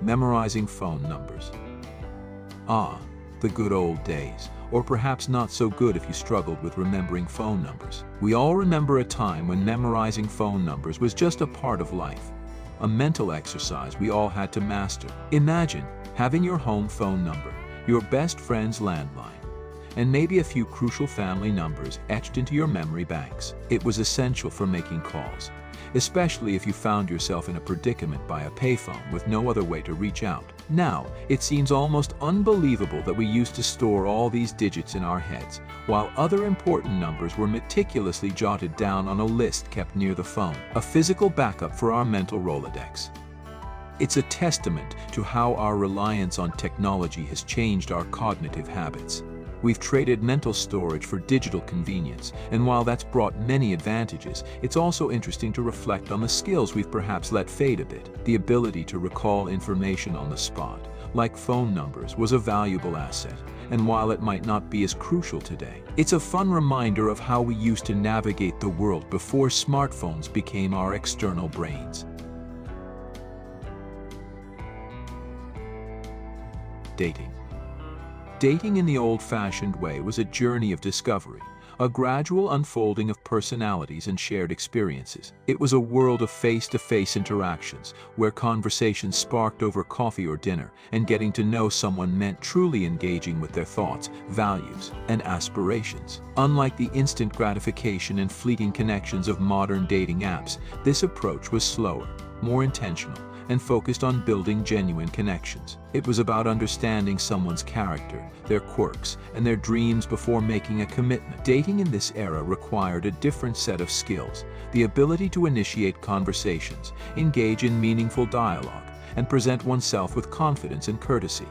Memorizing phone numbers. Ah, the good old days, or perhaps not so good if you struggled with remembering phone numbers. We all remember a time when memorizing phone numbers was just a part of life, a mental exercise we all had to master. Imagine having your home phone number, your best friend's landline, and maybe a few crucial family numbers etched into your memory banks. It was essential for making calls, especially if you found yourself in a predicament by a payphone with no other way to reach out. Now, it seems almost unbelievable that we used to store all these digits in our heads, while other important numbers were meticulously jotted down on a list kept near the phone, a physical backup for our mental Rolodex. It's a testament to how our reliance on technology has changed our cognitive habits. We've traded mental storage for digital convenience, and while that's brought many advantages, it's also interesting to reflect on the skills we've perhaps let fade a bit. The ability to recall information on the spot, like phone numbers, was a valuable asset, and while it might not be as crucial today, it's a fun reminder of how we used to navigate the world before smartphones became our external brains. Dating. Dating in the old-fashioned way was a journey of discovery, a gradual unfolding of personalities and shared experiences. It was a world of face-to-face interactions, where conversations sparked over coffee or dinner, and getting to know someone meant truly engaging with their thoughts, values, and aspirations. Unlike the instant gratification and fleeting connections of modern dating apps, this approach was slower, more intentional, and focused on building genuine connections. It was about understanding someone's character, their quirks, and their dreams before making a commitment. Dating in this era required a different set of skills, the ability to initiate conversations, engage in meaningful dialogue, and present oneself with confidence and courtesy.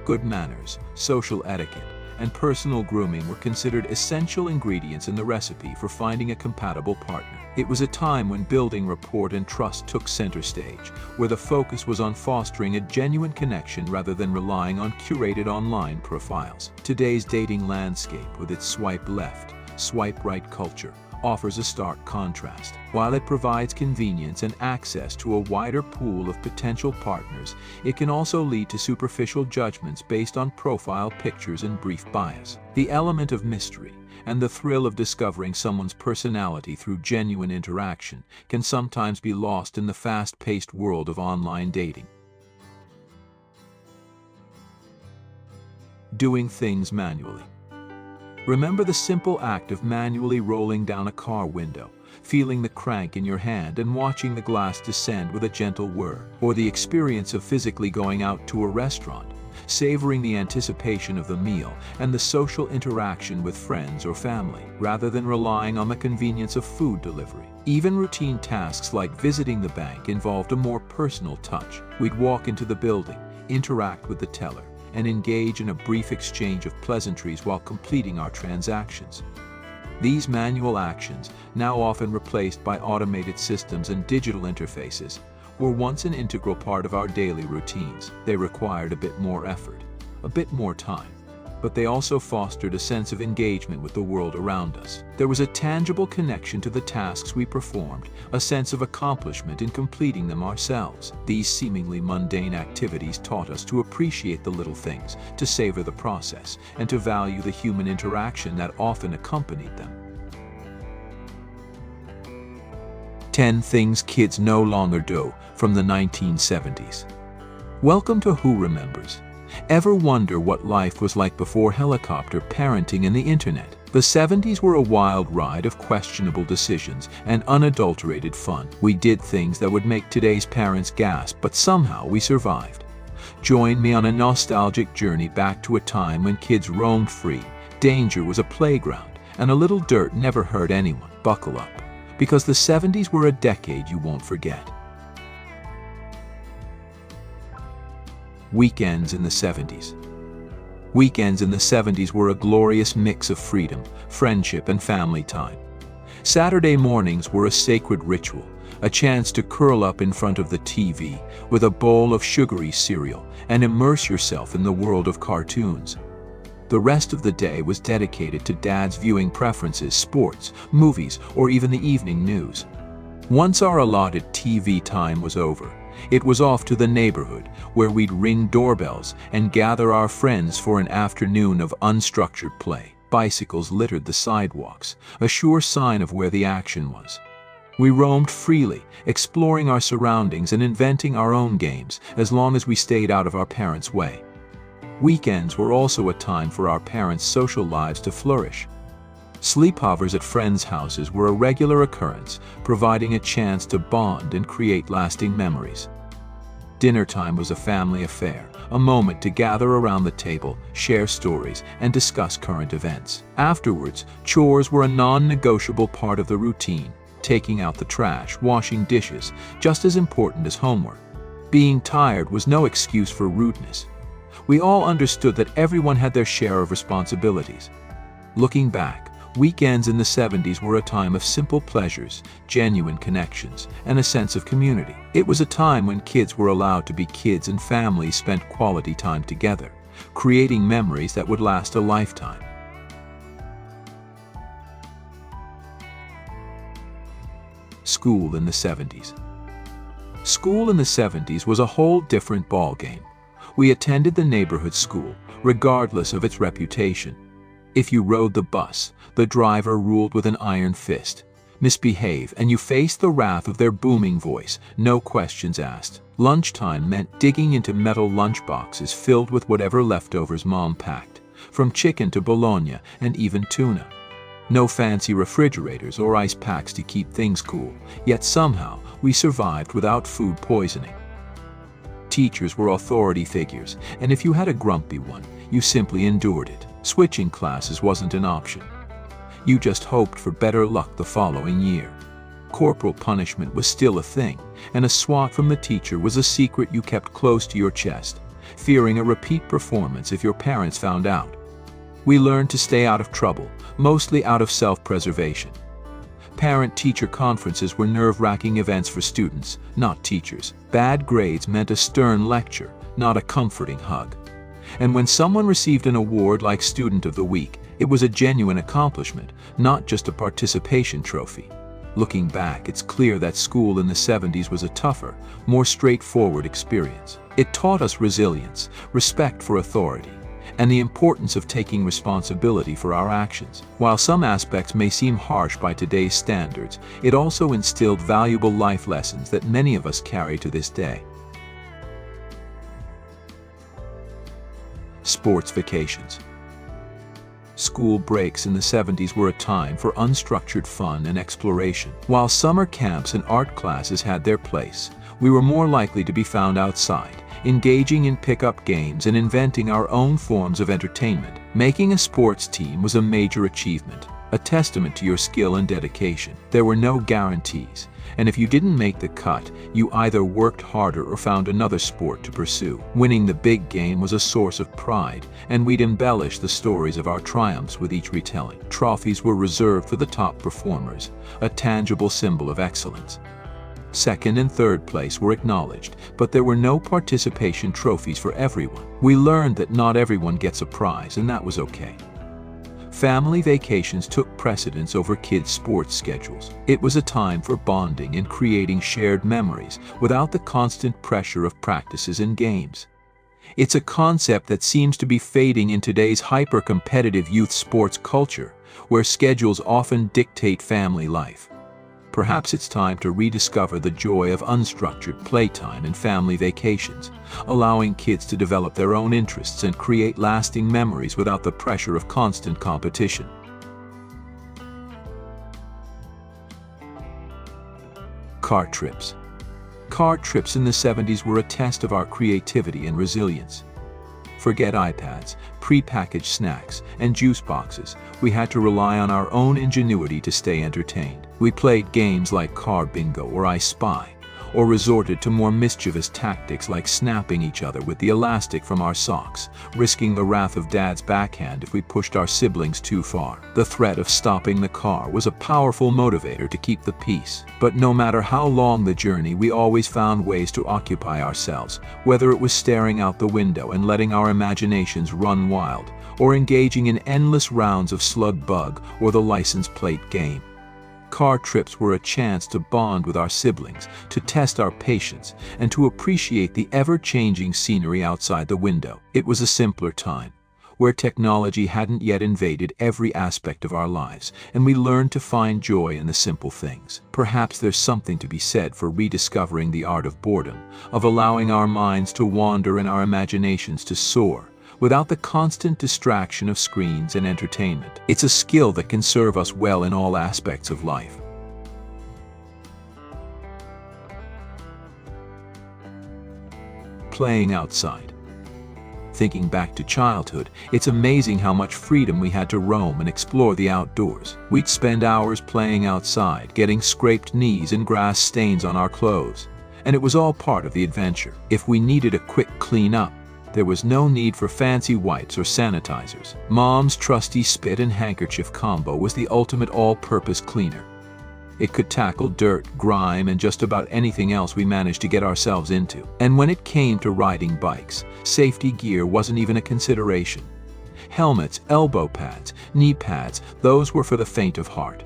Good manners, social etiquette, and personal grooming were considered essential ingredients in the recipe for finding a compatible partner. It was a time when building rapport and trust took center stage, where the focus was on fostering a genuine connection rather than relying on curated online profiles. Today's dating landscape, with its swipe left, swipe right culture, offers a stark contrast. While it provides convenience and access to a wider pool of potential partners, it can also lead to superficial judgments based on profile pictures and brief bios. The element of mystery and the thrill of discovering someone's personality through genuine interaction can sometimes be lost in the fast-paced world of online dating. doing things manually. Remember the simple act of manually rolling down a car window, feeling the crank in your hand and watching the glass descend with a gentle whir, or the experience of physically going out to a restaurant, savoring the anticipation of the meal and the social interaction with friends or family, rather than relying on the convenience of food delivery. Even routine tasks like visiting the bank involved a more personal touch. We'd walk into the building, interact with the teller, and engage in a brief exchange of pleasantries while completing our transactions. These manual actions, now often replaced by automated systems and digital interfaces, were once an integral part of our daily routines. They required a bit more effort, a bit more time, but they also fostered a sense of engagement with the world around us. There was a tangible connection to the tasks we performed, a sense of accomplishment in completing them ourselves. These seemingly mundane activities taught us to appreciate the little things, to savor the process, and to value the human interaction that often accompanied them. 10 Things Kids No Longer Do from the 1970s. Welcome to Who Remembers. Ever wonder what life was like before helicopter parenting and the internet? The 70s were a wild ride of questionable decisions and unadulterated fun. We did things that would make today's parents gasp, but somehow we survived. Join me on a nostalgic journey back to a time when kids roamed free, danger was a playground, and a little dirt never hurt anyone. Buckle up, because the 70s were a decade you won't forget. Weekends in the 70s. Weekends in the 70s were a glorious mix of freedom, friendship, and family time. Saturday mornings were a sacred ritual, a chance to curl up in front of the TV with a bowl of sugary cereal and immerse yourself in the world of cartoons. The rest of the day was dedicated to Dad's viewing preferences, sports, movies, or even the evening news. Once our allotted TV time was over, it was off to the neighborhood, where we'd ring doorbells and gather our friends for an afternoon of unstructured play. Bicycles littered the sidewalks, a sure sign of where the action was. We roamed freely, exploring our surroundings and inventing our own games, as long as we stayed out of our parents' way. Weekends were also a time for our parents' social lives to flourish. Sleepovers at friends' houses were a regular occurrence, providing a chance to bond and create lasting memories. Dinner time was a family affair, a moment to gather around the table, share stories, and discuss current events. Afterwards, chores were a non-negotiable part of the routine, taking out the trash, washing dishes, just as important as homework. Being tired was no excuse for rudeness. We all understood that everyone had their share of responsibilities. Looking back, weekends in the 70s were a time of simple pleasures, genuine connections, and a sense of community. It was a time when kids were allowed to be kids and families spent quality time together, creating memories that would last a lifetime. School in the 70s. School in the 70s was a whole different ballgame. We attended the neighborhood school, regardless of its reputation. If you rode the bus, the driver ruled with an iron fist. Misbehave, and you faced the wrath of their booming voice, no questions asked. Lunchtime meant digging into metal lunchboxes filled with whatever leftovers Mom packed, from chicken to bologna and even tuna. No fancy refrigerators or ice packs to keep things cool, yet somehow we survived without food poisoning. Teachers were authority figures, and if you had a grumpy one, you simply endured it. Switching classes wasn't an option. You just hoped for better luck the following year. Corporal punishment was still a thing, and a swat from the teacher was a secret you kept close to your chest, fearing a repeat performance if your parents found out. We learned to stay out of trouble, mostly out of self-preservation. Parent-teacher conferences were nerve-wracking events for students, not teachers. Bad grades meant a stern lecture, not a comforting hug. And when someone received an award like Student of the Week, it was a genuine accomplishment, not just a participation trophy. Looking back, it's clear that school in the 70s was a tougher, more straightforward experience. It taught us resilience, respect for authority, and the importance of taking responsibility for our actions. While some aspects may seem harsh by today's standards, it also instilled valuable life lessons that many of us carry to this day. sports vacations. School breaks in the 70s were a time for unstructured fun and exploration. While summer camps and art classes had their place, we were more likely to be found outside, engaging in pickup games and inventing our own forms of entertainment. Making a sports team was a major achievement, a testament to your skill and dedication. There were no guarantees, and if you didn't make the cut, you either worked harder or found another sport to pursue. Winning the big game was a source of pride, and we'd embellish the stories of our triumphs with each retelling. Trophies were reserved for the top performers, a tangible symbol of excellence. Second and third place were acknowledged, but there were no participation trophies for everyone. We learned that not everyone gets a prize, and that was okay. Family vacations took precedence over kids' sports schedules. It was a time for bonding and creating shared memories without the constant pressure of practices and games. It's a concept that seems to be fading in today's hyper-competitive youth sports culture, where schedules often dictate family life. Perhaps it's time to rediscover the joy of unstructured playtime and family vacations, allowing kids to develop their own interests and create lasting memories without the pressure of constant competition. Car trips. Car trips in the 70s were a test of our creativity and resilience. Forget iPads, pre-packaged snacks, and juice boxes. We had to rely on our own ingenuity to stay entertained. We played games like Car Bingo or I Spy, or resorted to more mischievous tactics like snapping each other with the elastic from our socks, risking the wrath of Dad's backhand if we pushed our siblings too far. The threat of stopping the car was a powerful motivator to keep the peace. But no matter how long the journey, we always found ways to occupy ourselves, whether it was staring out the window and letting our imaginations run wild, or engaging in endless rounds of slug bug or the license plate game. Car trips were a chance to bond with our siblings, to test our patience, and to appreciate the ever-changing scenery outside the window. It was a simpler time, where technology hadn't yet invaded every aspect of our lives, and we learned to find joy in the simple things. Perhaps there's something to be said for rediscovering the art of boredom, of allowing our minds to wander and our imaginations to soar, without the constant distraction of screens and entertainment. It's a skill that can serve us well in all aspects of life. Playing outside. Thinking back to childhood, it's amazing how much freedom we had to roam and explore the outdoors. We'd spend hours playing outside, getting scraped knees and grass stains on our clothes, and it was all part of the adventure. If we needed a quick clean-up, there was no need for fancy wipes or sanitizers. Mom's trusty spit and handkerchief combo was the ultimate all-purpose cleaner. It could tackle dirt, grime, and just about anything else we managed to get ourselves into. And when it came to riding bikes, safety gear wasn't even a consideration. Helmets, elbow pads, knee pads, those were for the faint of heart.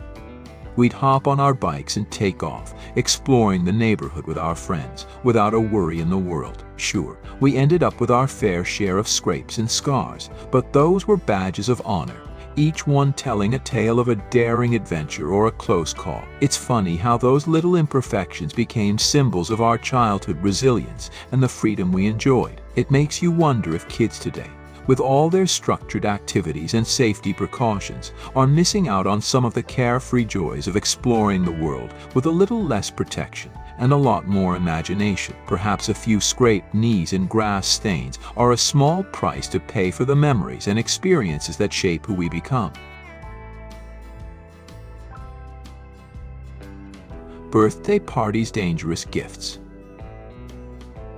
We'd hop on our bikes and take off, exploring the neighborhood with our friends, without a worry in the world. Sure, we ended up with our fair share of scrapes and scars, but those were badges of honor, each one telling a tale of a daring adventure or a close call. It's funny how those little imperfections became symbols of our childhood resilience and the freedom we enjoyed. It makes you wonder if kids today, with all their structured activities and safety precautions, are missing out on some of the carefree joys of exploring the world with a little less protection and a lot more imagination. Perhaps a few scraped knees and grass stains are a small price to pay for the memories and experiences that shape who we become. Birthday parties' dangerous gifts.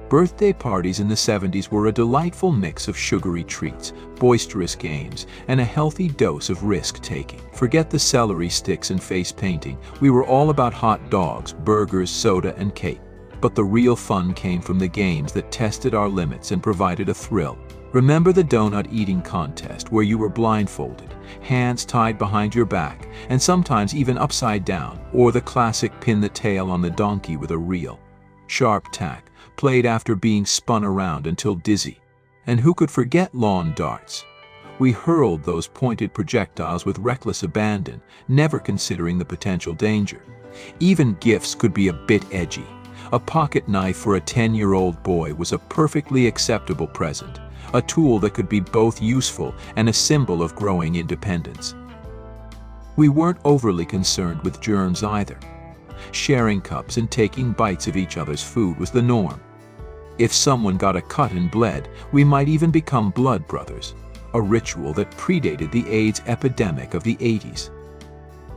Birthday parties in the 70s were a delightful mix of sugary treats, boisterous games, and a healthy dose of risk-taking. Forget the celery sticks and face painting. We were all about hot dogs, burgers, soda, and cake. But the real fun came from the games that tested our limits and provided a thrill. Remember the donut eating contest where you were blindfolded, hands tied behind your back, and sometimes even upside down, or the classic pin the tail on the donkey with a reel. Sharp tack, played after being spun around until dizzy. And who could forget lawn darts? We hurled those pointed projectiles with reckless abandon, never considering the potential danger. Even gifts could be a bit edgy. A pocket knife for a 10-year-old boy was a perfectly acceptable present, a tool that could be both useful and a symbol of growing independence. We weren't overly concerned with germs either. Sharing cups and taking bites of each other's food was the norm. If someone got a cut and bled, we might even become blood brothers, a ritual that predated the AIDS epidemic of the 80s.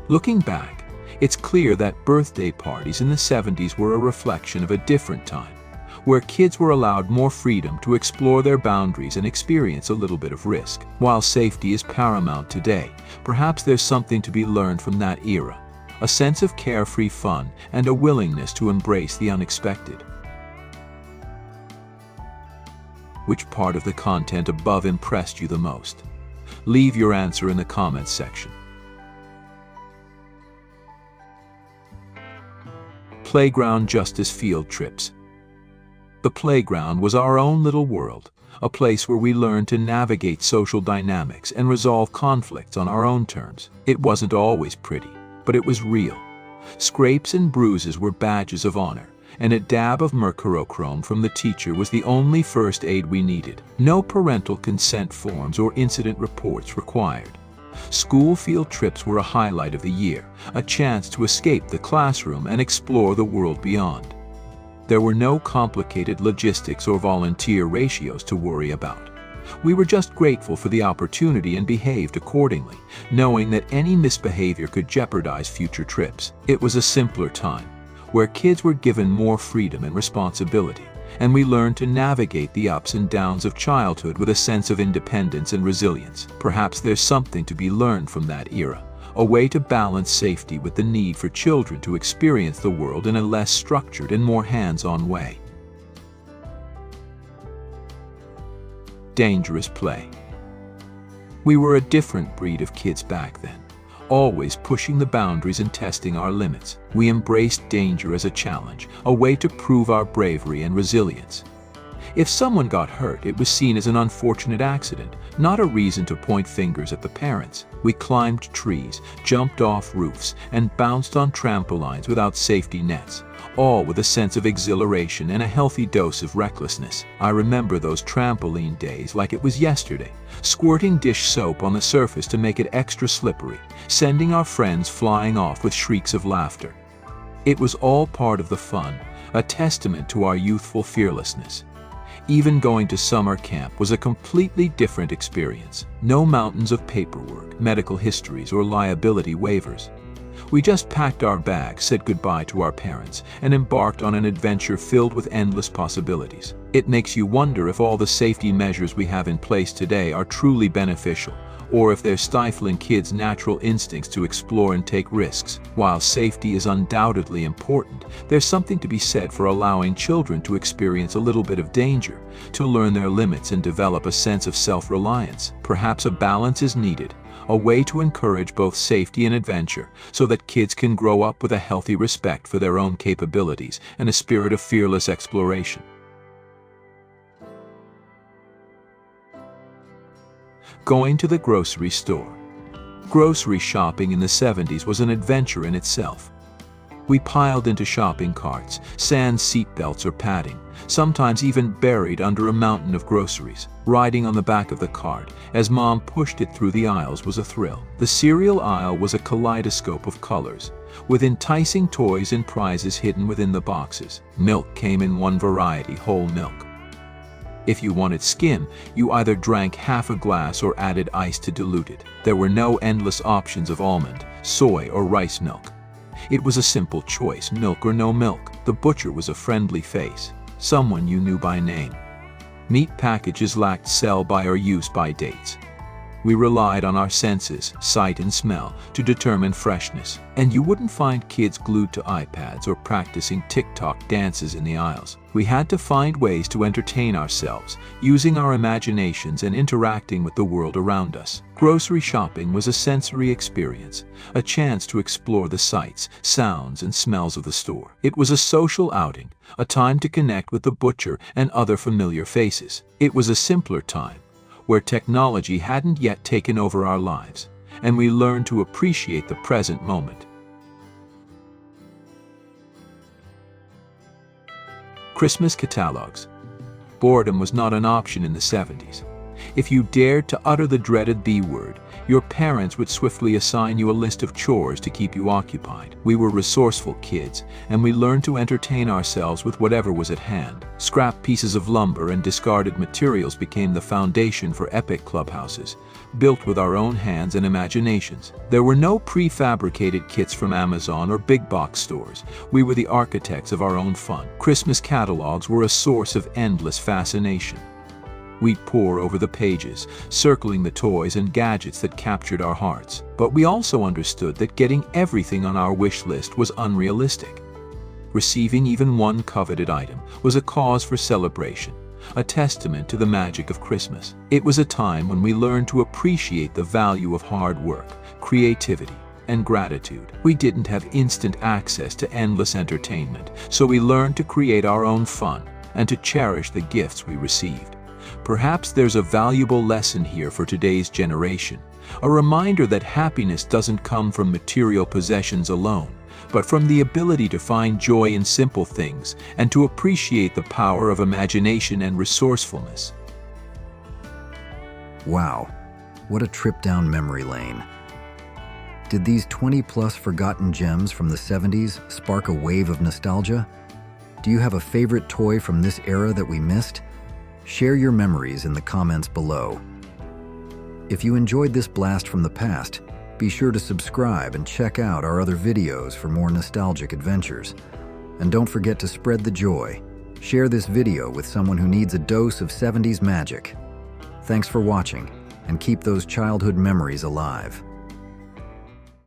Looking back, it's clear that birthday parties in the 70s were a reflection of a different time, where kids were allowed more freedom to explore their boundaries and experience a little bit of risk. While safety is paramount today, perhaps there's something to be learned from that era, a sense of carefree fun and a willingness to embrace the unexpected. Which part of the content above impressed you the most? Leave your answer in the comments section. Playground Justice Field Trips. The playground was our own little world, a place where we learned to navigate social dynamics and resolve conflicts on our own terms. It wasn't always pretty, but it was real. Scrapes and bruises were badges of honor, and a dab of mercurochrome from the teacher was the only first aid we needed. No parental consent forms or incident reports required. School field trips were a highlight of the year, a chance to escape the classroom and explore the world beyond. There were no complicated logistics or volunteer ratios to worry about. We were just grateful for the opportunity and behaved accordingly, knowing that any misbehavior could jeopardize future trips. It was a simpler time, where kids were given more freedom and responsibility, and we learned to navigate the ups and downs of childhood with a sense of independence and resilience. Perhaps there's something to be learned from that era, a way to balance safety with the need for children to experience the world in a less structured and more hands-on way. Dangerous play. We were a different breed of kids back then, always pushing the boundaries and testing our limits. We embraced danger as a challenge, a way to prove our bravery and resilience. If someone got hurt, it was seen as an unfortunate accident, not a reason to point fingers at the parents. We climbed trees, jumped off roofs, and bounced on trampolines without safety nets, all with a sense of exhilaration and a healthy dose of recklessness. I remember those trampoline days like it was yesterday, squirting dish soap on the surface to make it extra slippery, sending our friends flying off with shrieks of laughter. It was all part of the fun, a testament to our youthful fearlessness. Even going to summer camp was a completely different experience. No mountains of paperwork, medical histories, or liability waivers. We just packed our bags, said goodbye to our parents, and embarked on an adventure filled with endless possibilities. It makes you wonder if all the safety measures we have in place today are truly beneficial, or if they're stifling kids' natural instincts to explore and take risks. While safety is undoubtedly important, there's something to be said for allowing children to experience a little bit of danger, to learn their limits and develop a sense of self-reliance. Perhaps a balance is needed, a way to encourage both safety and adventure, so that kids can grow up with a healthy respect for their own capabilities and a spirit of fearless exploration. Going to the grocery store. Grocery shopping in the 70s was an adventure in itself. We piled into shopping carts, sans seatbelts or padding, sometimes even buried under a mountain of groceries. Riding on the back of the cart, as Mom pushed it through the aisles, was a thrill. The cereal aisle was a kaleidoscope of colors, with enticing toys and prizes hidden within the boxes. Milk came in one variety, whole milk. If you wanted skim, you either drank half a glass or added ice to dilute it. There were no endless options of almond, soy, or rice milk. It was a simple choice, milk or no milk. The butcher was a friendly face, someone you knew by name. Meat packages lacked sell-by or use-by dates. We relied on our senses, sight and smell, to determine freshness. And you wouldn't find kids glued to iPads or practicing TikTok dances in the aisles. We had to find ways to entertain ourselves, using our imaginations and interacting with the world around us. Grocery shopping was a sensory experience, a chance to explore the sights, sounds, and smells of the store. It was a social outing, a time to connect with the butcher and other familiar faces. It was a simpler time, where technology hadn't yet taken over our lives, and we learned to appreciate the present moment. Christmas catalogs. boredom was not an option in the 70s. If you dared to utter the dreaded B word, your parents would swiftly assign you a list of chores to keep you occupied. We were resourceful kids, and we learned to entertain ourselves with whatever was at hand. Scrap pieces of lumber and discarded materials became the foundation for epic clubhouses, built with our own hands and imaginations. There were no prefabricated kits from Amazon or big box stores. We were the architects of our own fun. Christmas catalogs were a source of endless fascination. We'd pore over the pages, circling the toys and gadgets that captured our hearts. But we also understood that getting everything on our wish list was unrealistic. Receiving even one coveted item was a cause for celebration, a testament to the magic of Christmas. It was a time when we learned to appreciate the value of hard work, creativity, and gratitude. We didn't have instant access to endless entertainment, so we learned to create our own fun and to cherish the gifts we received. Perhaps there's a valuable lesson here for today's generation, a reminder that happiness doesn't come from material possessions alone, but from the ability to find joy in simple things and to appreciate the power of imagination and resourcefulness. Wow, what a trip down memory lane. Did these 20-plus forgotten gems from the 70s spark a wave of nostalgia? Do you have a favorite toy from this era that we missed? Share your memories in the comments below. If you enjoyed this blast from the past, be sure to subscribe and check out our other videos for more nostalgic adventures. And don't forget to spread the joy. Share this video with someone who needs a dose of 70s magic. Thanks for watching, and keep those childhood memories alive.